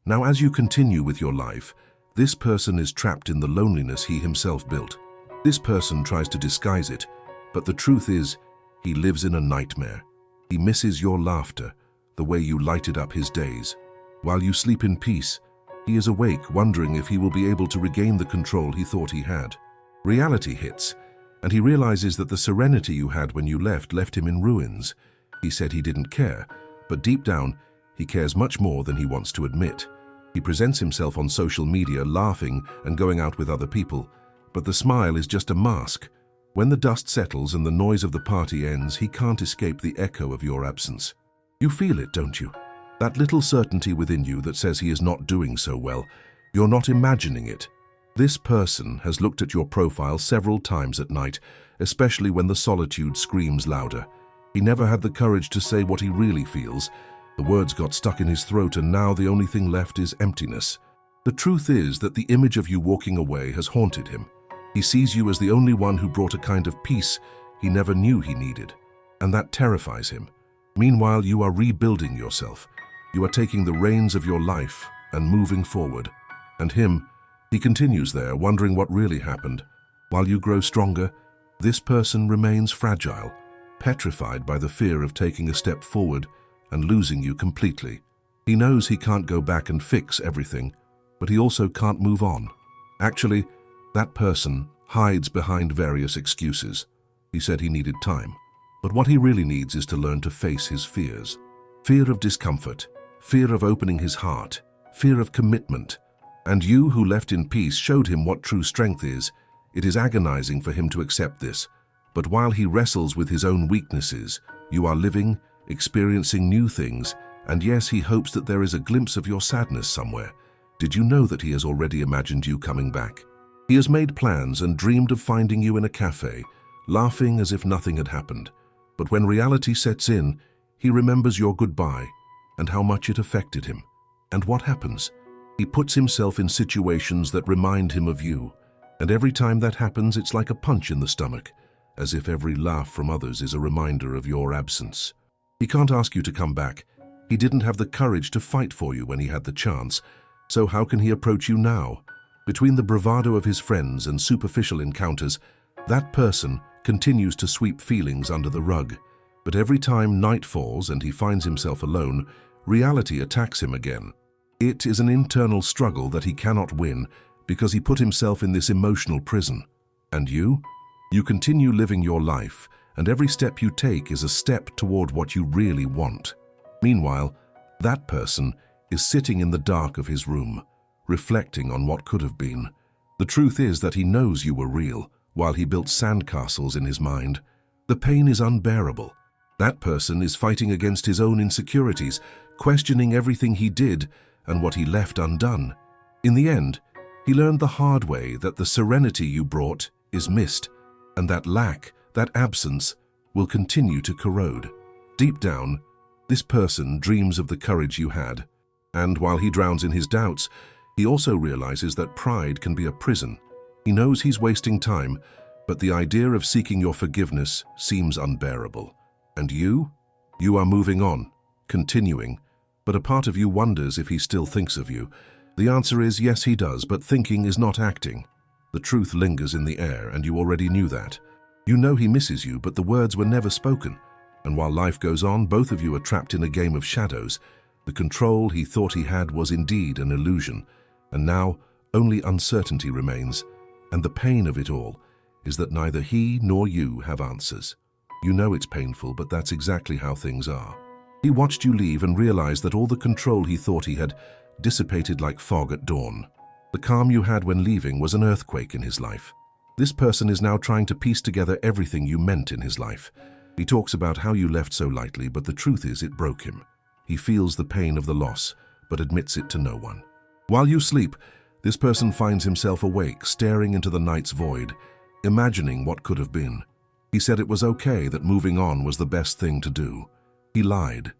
Now, as you continue with your life, this person is trapped in the loneliness he himself built. This person tries to disguise it, but the truth is, he lives in a nightmare. He misses your laughter, the way you lighted up his days. While you sleep in peace, he is awake, wondering if he will be able to regain the control he thought he had. Reality hits, and he realizes that the serenity you had when you left him in ruins. He said he didn't care, but deep down, he cares much more than he wants to admit. He presents himself on social media laughing and going out with other people, but the smile is just a mask. When the dust settles and the noise of the party ends, he can't escape the echo of your absence. You feel it, don't you? That little certainty within you that says he is not doing so well. You're not imagining it. This person has looked at your profile several times at night, especially when the solitude screams louder. He never had the courage to say what he really feels. The words got stuck in his throat, and now the only thing left is emptiness. The truth is that the image of you walking away has haunted him. He sees you as the only one who brought a kind of peace he never knew he needed, and that terrifies him. Meanwhile, you are rebuilding yourself. You are taking the reins of your life and moving forward. And he continues there, wondering what really happened. While you grow stronger, this person remains fragile, petrified by the fear of taking a step forward and losing you completely. He knows he can't go back and fix everything, but he also can't move on. Actually, that person hides behind various excuses. He said he needed time, but what he really needs is to learn to face his fears. Fear of discomfort, fear of opening his heart, fear of commitment. And you, who left in peace, showed him what true strength is. It is agonizing for him to accept this, but while he wrestles with his own weaknesses, you are living, experiencing new things, and yes, he hopes that there is a glimpse of your sadness somewhere. Did you know that he has already imagined you coming back? He has made plans and dreamed of finding you in a cafe, laughing as if nothing had happened. But when reality sets in, he remembers your goodbye and how much it affected him. And what happens? He puts himself in situations that remind him of you, and every time that happens, it's like a punch in the stomach, as if every laugh from others is a reminder of your absence. He can't ask you to come back. He didn't have the courage to fight for you when he had the chance, so how can he approach you now? Between the bravado of his friends and superficial encounters, that person continues to sweep feelings under the rug. But every time night falls and he finds himself alone, reality attacks him again. It is an internal struggle that he cannot win because he put himself in this emotional prison. And you? You continue living your life, and every step you take is a step toward what you really want. Meanwhile, that person is sitting in the dark of his room, reflecting on what could have been. The truth is that he knows you were real, while he built sandcastles in his mind. The pain is unbearable. That person is fighting against his own insecurities, questioning everything he did and what he left undone. In the end, he learned the hard way that the serenity you brought is missed, and that lack, that absence, will continue to corrode. Deep down, this person dreams of the courage you had, and while he drowns in his doubts, he also realizes that pride can be a prison. He knows he's wasting time, but the idea of seeking your forgiveness seems unbearable. And you? You are moving on, continuing, but a part of you wonders if he still thinks of you. The answer is yes, he does, but thinking is not acting. The truth lingers in the air, and you already knew that. You know he misses you, but the words were never spoken. And while life goes on, both of you are trapped in a game of shadows. The control he thought he had was indeed an illusion, and now only uncertainty remains. And the pain of it all is that neither he nor you have answers. You know it's painful, but that's exactly how things are. He watched you leave and realized that all the control he thought he had dissipated like fog at dawn. The calm you had when leaving was an earthquake in his life. This person is now trying to piece together everything you meant in his life. He talks about how you left so lightly, but the truth is it broke him. He feels the pain of the loss, but admits it to no one. While you sleep, this person finds himself awake, staring into the night's void, imagining what could have been. He said it was okay, that moving on was the best thing to do. He lied.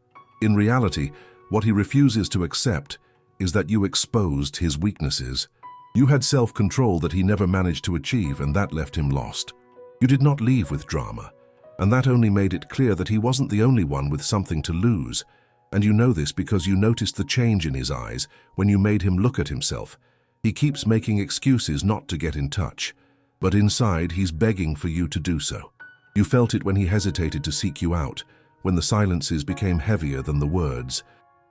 In reality, what he refuses to accept is that you exposed his weaknesses. You had self-control that he never managed to achieve, and that left him lost. You did not leave with drama, and that only made it clear that he wasn't the only one with something to lose. And you know this because you noticed the change in his eyes when you made him look at himself. He keeps making excuses not to get in touch, but inside he's begging for you to do so. You felt it when he hesitated to seek you out, when the silences became heavier than the words.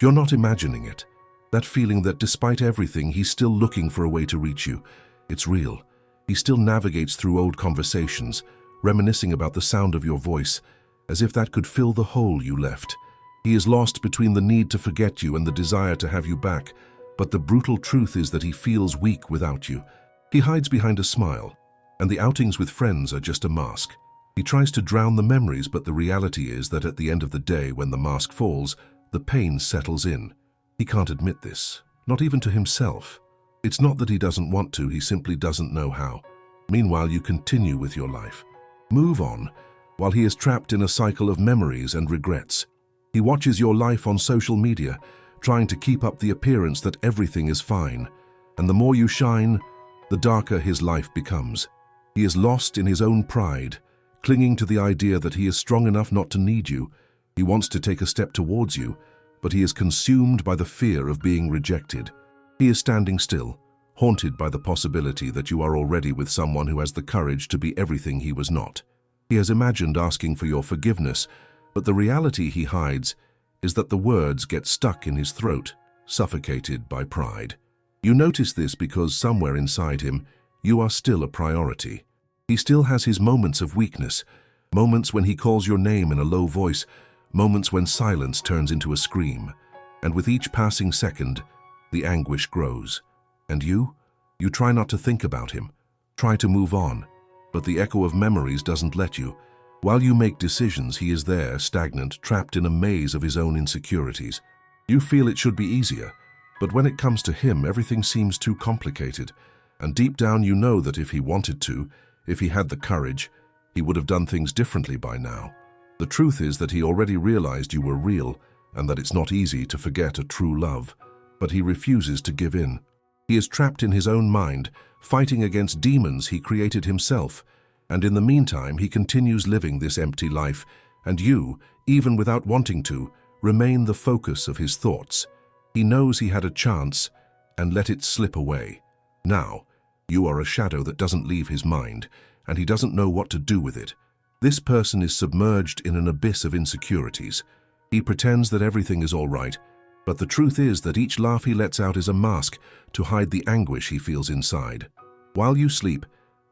You're not imagining it. That feeling that despite everything, he's still looking for a way to reach you. It's real. He still navigates through old conversations, reminiscing about the sound of your voice, as if that could fill the hole you left. He is lost between the need to forget you and the desire to have you back, but the brutal truth is that he feels weak without you. He hides behind a smile, and the outings with friends are just a mask. He tries to drown the memories, but the reality is that at the end of the day, when the mask falls, the pain settles in. He can't admit this, not even to himself. It's not that he doesn't want to, he simply doesn't know how. Meanwhile, you continue with your life. Move on, while he is trapped in a cycle of memories and regrets. He watches your life on social media, trying to keep up the appearance that everything is fine. And the more you shine, the darker his life becomes. He is lost in his own pride, clinging to the idea that he is strong enough not to need you. He wants to take a step towards you, but he is consumed by the fear of being rejected. He is standing still, haunted by the possibility that you are already with someone who has the courage to be everything he was not. He has imagined asking for your forgiveness, but the reality he hides is that the words get stuck in his throat, suffocated by pride. You notice this because somewhere inside him, you are still a priority. He still has his moments of weakness, moments when he calls your name in a low voice, moments when silence turns into a scream. And with each passing second, the anguish grows. And you try not to think about him, try to move on, but the echo of memories doesn't let you. While you make decisions, he is there, stagnant, trapped in a maze of his own insecurities. You feel it should be easier, but when it comes to him, everything seems too complicated. And deep down you know that if he wanted to, if he had the courage, he would have done things differently by now. The truth is that he already realized you were real and that it's not easy to forget a true love, but he refuses to give in. He is trapped in his own mind, fighting against demons he created himself. And in the meantime, he continues living this empty life, and you, even without wanting to, remain the focus of his thoughts. He knows he had a chance and let it slip away. Now, you are a shadow that doesn't leave his mind, and he doesn't know what to do with it. This person is submerged in an abyss of insecurities. He pretends that everything is all right, but the truth is that each laugh he lets out is a mask to hide the anguish he feels inside. While you sleep,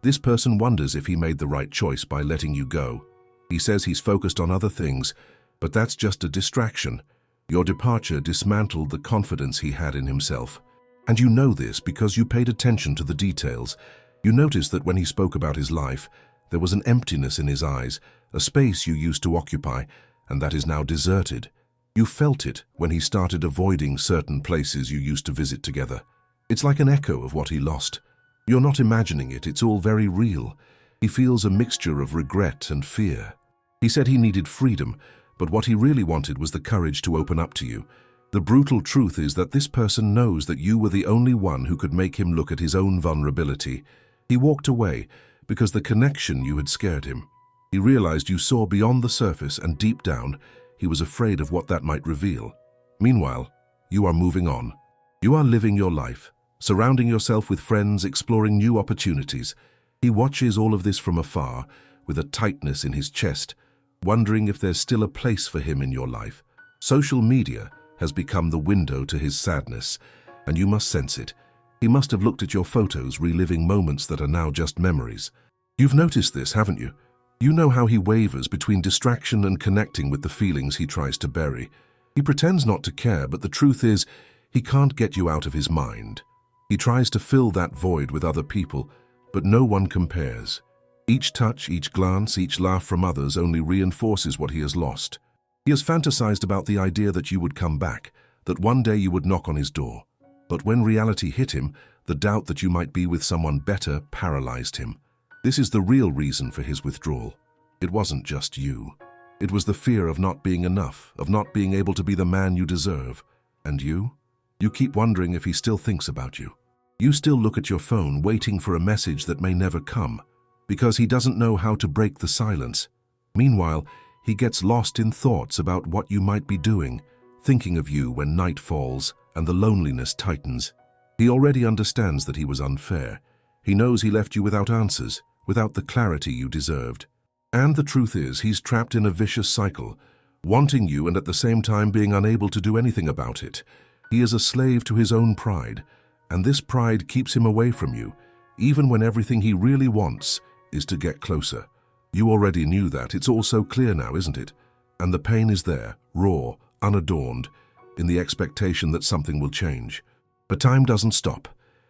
this person wonders if he made the right choice by letting you go. He says he's focused on other things, but that's just a distraction. Your departure dismantled the confidence he had in himself. And you know this because you paid attention to the details. You noticed that when he spoke about his life, there was an emptiness in his eyes, a space you used to occupy, and that is now deserted. You felt it when he started avoiding certain places you used to visit together. It's like an echo of what he lost. You're not imagining it, it's all very real. He feels a mixture of regret and fear. He said he needed freedom, but what he really wanted was the courage to open up to you. The brutal truth is that this person knows that you were the only one who could make him look at his own vulnerability. He walked away because the connection you had scared him. He realized you saw beyond the surface, and deep down, he was afraid of what that might reveal. Meanwhile, you are moving on. You are living your life, surrounding yourself with friends, exploring new opportunities. He watches all of this from afar, with a tightness in his chest, wondering if there's still a place for him in your life. Social media has become the window to his sadness, and you must sense it. He must have looked at your photos, reliving moments that are now just memories. You've noticed this, haven't you? You know how he wavers between distraction and connecting with the feelings he tries to bury. He pretends not to care, but the truth is, he can't get you out of his mind. He tries to fill that void with other people, but no one compares. Each touch, each glance, each laugh from others only reinforces what he has lost. He has fantasized about the idea that you would come back, that one day you would knock on his door. But when reality hit him, the doubt that you might be with someone better paralyzed him. This is the real reason for his withdrawal. It wasn't just you. It was the fear of not being enough, of not being able to be the man you deserve. And you? You keep wondering if he still thinks about you. You still look at your phone, waiting for a message that may never come, because he doesn't know how to break the silence. Meanwhile, he gets lost in thoughts about what you might be doing, thinking of you when night falls and the loneliness tightens. He already understands that he was unfair. He knows he left you without answers, without the clarity you deserved. And the truth is, he's trapped in a vicious cycle, wanting you and at the same time being unable to do anything about it. He is a slave to his own pride, and this pride keeps him away from you, even when everything he really wants is to get closer. You already knew that. It's all so clear now, isn't it? And the pain is there, raw, unadorned, in the expectation that something will change. But time doesn't stop,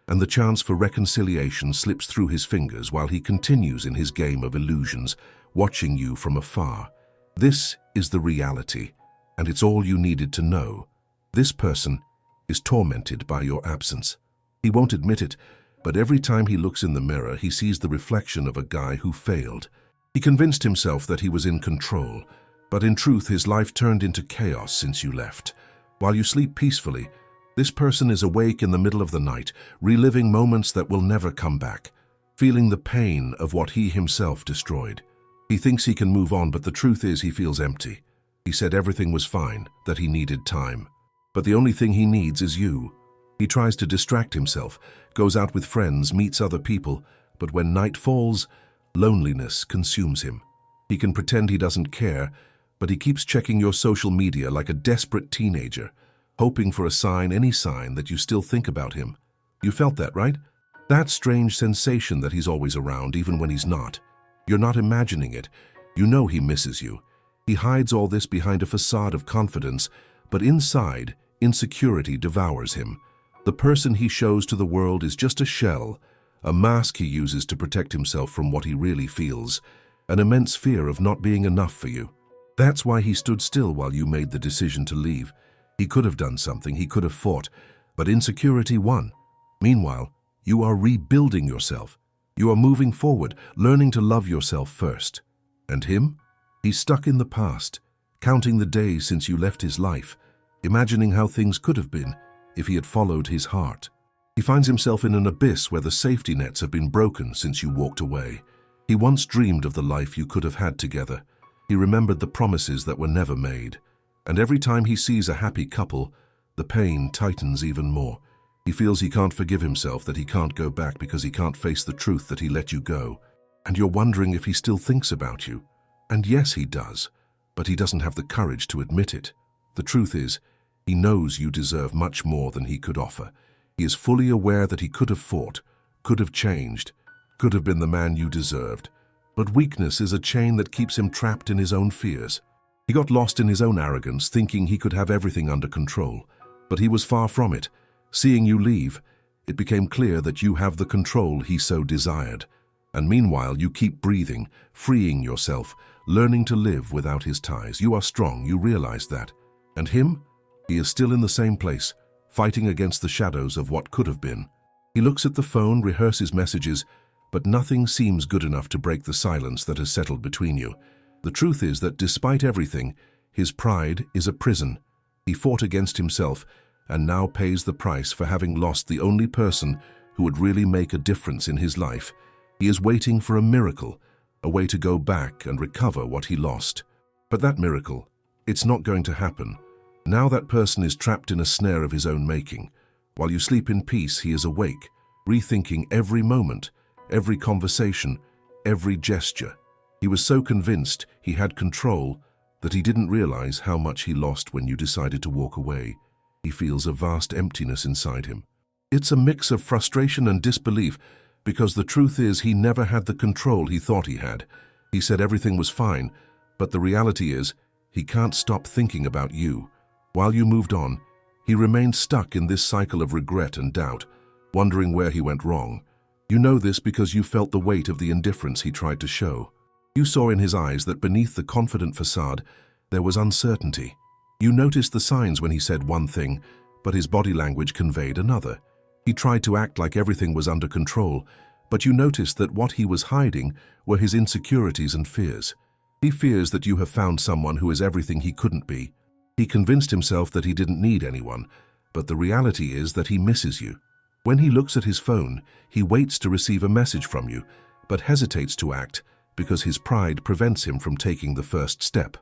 and the chance for reconciliation slips through his fingers while he continues in his game of illusions, watching you from afar. This is the reality, and it's all you needed to know. This person is tormented by your absence. He won't admit it, but every time he looks in the mirror, he sees the reflection of a guy who failed. He convinced himself that he was in control, but in truth his life turned into chaos since you left. While you sleep peacefully, this person is awake in the middle of the night, reliving moments that will never come back, feeling the pain of what he himself destroyed. He thinks he can move on, but the truth is he feels empty. He said everything was fine, that he needed time. But the only thing he needs is you. He tries to distract himself, goes out with friends, meets other people, but when night falls, loneliness consumes him. He can pretend he doesn't care, but he keeps checking your social media like a desperate teenager, hoping for a sign, any sign that you still think about him. You felt that, right? That strange sensation that he's always around, even when he's not. You're not imagining it. You know he misses you. He hides all this behind a facade of confidence, but inside, insecurity devours him. The person he shows to the world is just a shell, a mask he uses to protect himself from what he really feels, an immense fear of not being enough for you. That's why he stood still while you made the decision to leave. He could have done something, he could have fought, but insecurity won. Meanwhile, you are rebuilding yourself. You are moving forward, learning to love yourself first. And him? He's stuck in the past, counting the days since you left his life, imagining how things could have been if he had followed his heart. He finds himself in an abyss where the safety nets have been broken since you walked away. He once dreamed of the life you could have had together. He remembered the promises that were never made. And every time he sees a happy couple, the pain tightens even more. He feels he can't forgive himself, that he can't go back because he can't face the truth that he let you go. And you're wondering if he still thinks about you. And yes, he does, but he doesn't have the courage to admit it. The truth is, he knows you deserve much more than he could offer. He is fully aware that he could have fought, could have changed, could have been the man you deserved. But weakness is a chain that keeps him trapped in his own fears. He got lost in his own arrogance, thinking he could have everything under control. But he was far from it. Seeing you leave, it became clear that you have the control he so desired. And meanwhile, you keep breathing, freeing yourself, learning to live without his ties. You are strong, you realize that. And him? He is still in the same place, fighting against the shadows of what could have been. He looks at the phone, rehearses messages, but nothing seems good enough to break the silence that has settled between you. The truth is that despite everything, his pride is a prison. He fought against himself and now pays the price for having lost the only person who would really make a difference in his life. He is waiting for a miracle, a way to go back and recover what he lost. But that miracle, it's not going to happen. Now that person is trapped in a snare of his own making. While you sleep in peace, he is awake, rethinking every moment, every conversation, every gesture. He was so convinced he had control that he didn't realize how much he lost when you decided to walk away. He feels a vast emptiness inside him. It's a mix of frustration and disbelief, because the truth is he never had the control he thought he had. He said everything was fine, but the reality is he can't stop thinking about you. While you moved on, he remained stuck in this cycle of regret and doubt, wondering where he went wrong. You know this because you felt the weight of the indifference he tried to show. You saw in his eyes that beneath the confident facade, there was uncertainty. You noticed the signs when he said one thing, but his body language conveyed another. He tried to act like everything was under control, but you noticed that what he was hiding were his insecurities and fears. He fears that you have found someone who is everything he couldn't be. He convinced himself that he didn't need anyone, but the reality is that he misses you. When he looks at his phone, he waits to receive a message from you, but hesitates to act because his pride prevents him from taking the first step.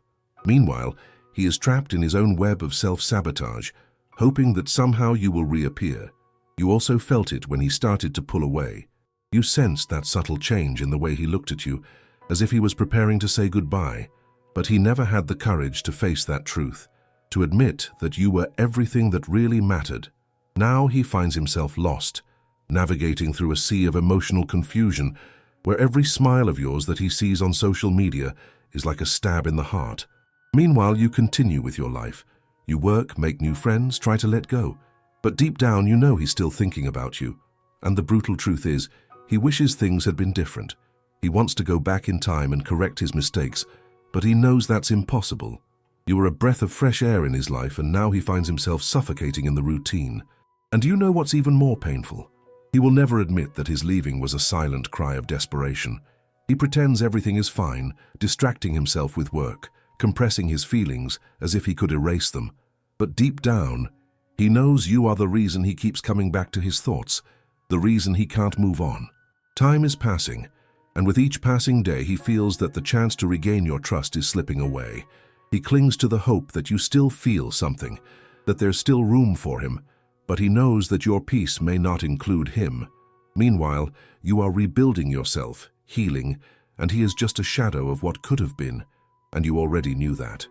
Meanwhile, He is trapped in his own web of self-sabotage, hoping that somehow you will reappear. You also felt it when he started to pull away. You sensed that subtle change in the way he looked at you, as if he was preparing to say goodbye. But he never had the courage to face that truth, to admit that you were everything that really mattered. Now he finds himself lost, navigating through a sea of emotional confusion, where every smile of yours that he sees on social media is like a stab in the heart. Meanwhile, you continue with your life. You work, make new friends, try to let go. But deep down, you know he's still thinking about you. And the brutal truth is, he wishes things had been different. He wants to go back in time and correct his mistakes, but he knows that's impossible. You were a breath of fresh air in his life, and now he finds himself suffocating in the routine. And you know what's even more painful? He will never admit that his leaving was a silent cry of desperation. He pretends everything is fine, distracting himself with work, compressing his feelings as if he could erase them. But deep down, he knows you are the reason he keeps coming back to his thoughts, the reason he can't move on. Time is passing, and with each passing day he feels that the chance to regain your trust is slipping away. He clings to the hope that you still feel something, that there's still room for him, but he knows that your peace may not include him. Meanwhile, you are rebuilding yourself, healing, and he is just a shadow of what could have been, and you already knew that.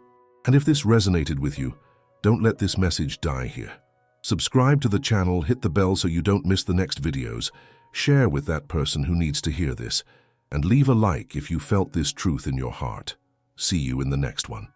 And if this resonated with you, don't let this message die here. Subscribe to the channel, hit the bell so you don't miss the next videos, share with that person who needs to hear this, and leave a like if you felt this truth in your heart. See you in the next one.